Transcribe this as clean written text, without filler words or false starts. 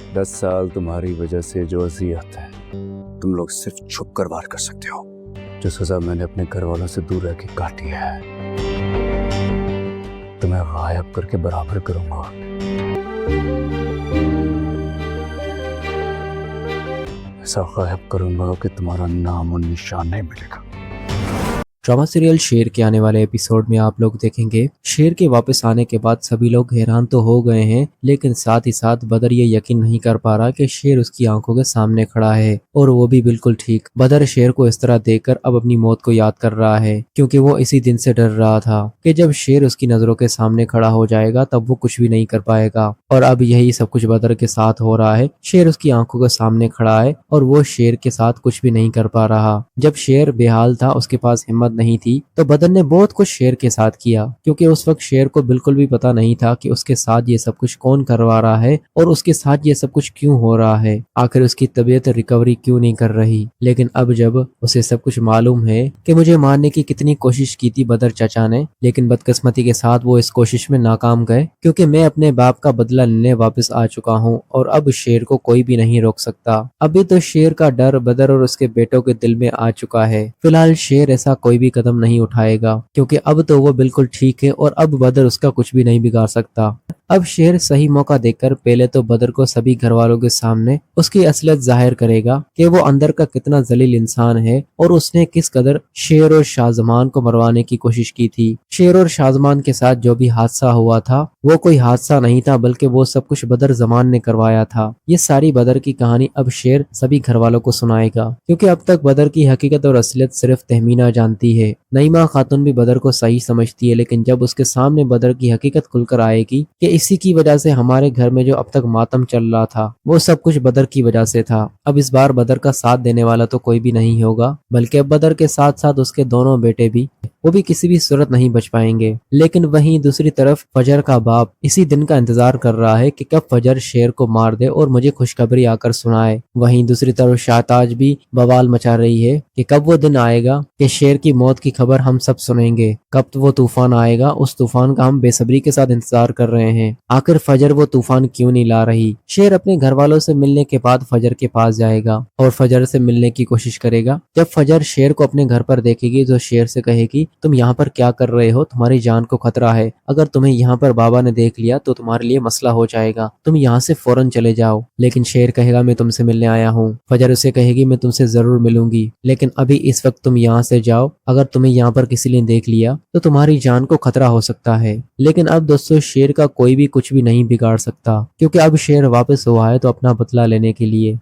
10 साल तुम्हारी वजह से जो अजियत है तुम लोग सिर्फ छुप कर वार कर सकते हो। जो सजा मैंने अपने घर वालों से दूर रह के काटी है तुम्हें गायब करके बराबर करूंगा। ऐसा गायब करूंगा कि तुम्हारा नाम और निशान नहीं मिलेगा। ड्रामा सीरियल शेर के आने वाले एपिसोड में आप लोग देखेंगे शेर के वापस आने के बाद सभी लोग हैरान तो हो गए हैं, लेकिन साथ ही साथ बदर ये यकीन नहीं कर पा रहा कि शेर उसकी आंखों के सामने खड़ा है, और वो भी बिल्कुल ठीक। बदर शेर को इस तरह देखकर अब अपनी मौत को याद कर रहा है, क्योंकि वो इसी दिन से डर रहा था कि जब शेर उसकी नजरों के सामने खड़ा हो जाएगा तब वो कुछ भी नहीं कर पाएगा। और अब यही सब कुछ बदर के साथ हो रहा है। शेर उसकी आंखों के सामने खड़ा है और वो शेर के साथ कुछ भी नहीं कर पा रहा। जब शेर बेहाल था, उसके पास हिम्मत नहीं थी, तो बदर ने बहुत कुछ शेर के साथ किया, क्योंकि उस वक्त शेर को बिल्कुल भी पता नहीं था कि उसके साथ ये सब कुछ कौन करवा रहा है और उसके साथ ये सब कुछ क्यों हो रहा है। आखिर उसकी तबीयत रिकवरी क्यों नहीं कर रही। लेकिन अब जब उसे सब कुछ मालूम है कि मुझे मारने की कितनी कोशिश की थी बदर चाचा ने, लेकिन बदकिस्मती के साथ वो इस कोशिश में नाकाम गए, क्योंकि मैं अपने बाप का बदला लेने वापस आ चुका हूँ और अब शेर को कोई भी नहीं रोक सकता। अभी तो शेर का डर बदर और उसके बेटों के दिल में आ चुका है। फिलहाल शेर ऐसा कोई भी कदम नहीं उठाएगा, क्योंकि अब तो वो बिल्कुल ठीक है और अब बदर उसका कुछ भी नहीं बिगाड़ सकता। अब शेर सही मौका देखकर पहले तो बदर को सभी घर वालों के सामने उसकी असलियत जाहिर करेगा कि वो अंदर का कितना जलील इंसान है और उसने किस कदर शेर और शाहजमान को मरवाने की कोशिश की थी। शेर और शाहजमान के साथ जो भी हादसा हुआ था वो कोई हादसा नहीं था, बल्कि वो सब कुछ बदर जमान ने करवाया था। ये सारी बदर की कहानी अब शेर सभी घर वालों को सुनाएगा, क्योंकि अब तक बदर की हकीकत और असलियत सिर्फ तहमीना जानती है। नईमा खातून भी बदर को सही समझती है, लेकिन जब उसके सामने बदर की हकीकत खुलकर आएगी कि इसी की वजह से हमारे घर में जो अब तक मातम चल रहा था वो सब कुछ बदर की वजह से था। अब इस बार बदर का साथ देने वाला तो कोई भी नहीं होगा, बल्कि अब बदर के साथ साथ उसके दोनों बेटे भी, वो भी किसी भी सूरत नहीं बच पाएंगे। लेकिन वहीं दूसरी तरफ फजर का बाप इसी दिन का इंतजार कर रहा है कि कब फजर शेर को मार दे और मुझे खुशखबरी आकर सुनाए। वहीं दूसरी तरफ शाहताज भी बवाल मचा रही है कि कब वो दिन आएगा कि शेर की मौत की खबर हम सब सुनेंगे, कब वो तूफान आएगा। उस तूफान का हम बेसब्री के साथ इंतजार कर रहे हैं। आखिर फजर वो तूफान क्यों नहीं ला रही। शेर अपने घर वालों से मिलने के बाद फजर के पास जाएगा और फजर से मिलने की कोशिश करेगा। जब फजर शेर को अपने घर पर देखेगी तो शेर से कहेगी, तुम यहाँ पर क्या कर रहे हो, तुम्हारी जान को खतरा है। अगर तुम्हें यहाँ पर बाबा ने देख लिया तो तुम्हारे लिए मसला हो जाएगा, तुम यहाँ से फौरन चले जाओ। लेकिन शेर कहेगा, मैं तुमसे मिलने आया हूँ। फजर उसे कहेगी, मैं तुमसे जरूर मिलूंगी, लेकिन अभी इस वक्त तुम यहाँ से जाओ। अगर तुम्हें यहाँ पर किसी ने देख लिया तो तुम्हारी जान को खतरा हो सकता है। लेकिन अब दोस्तों शेर का कोई भी कुछ भी नहीं बिगाड़ सकता, क्योंकि अब शेर वापस हुआ है तो अपना बदला लेने के लिए।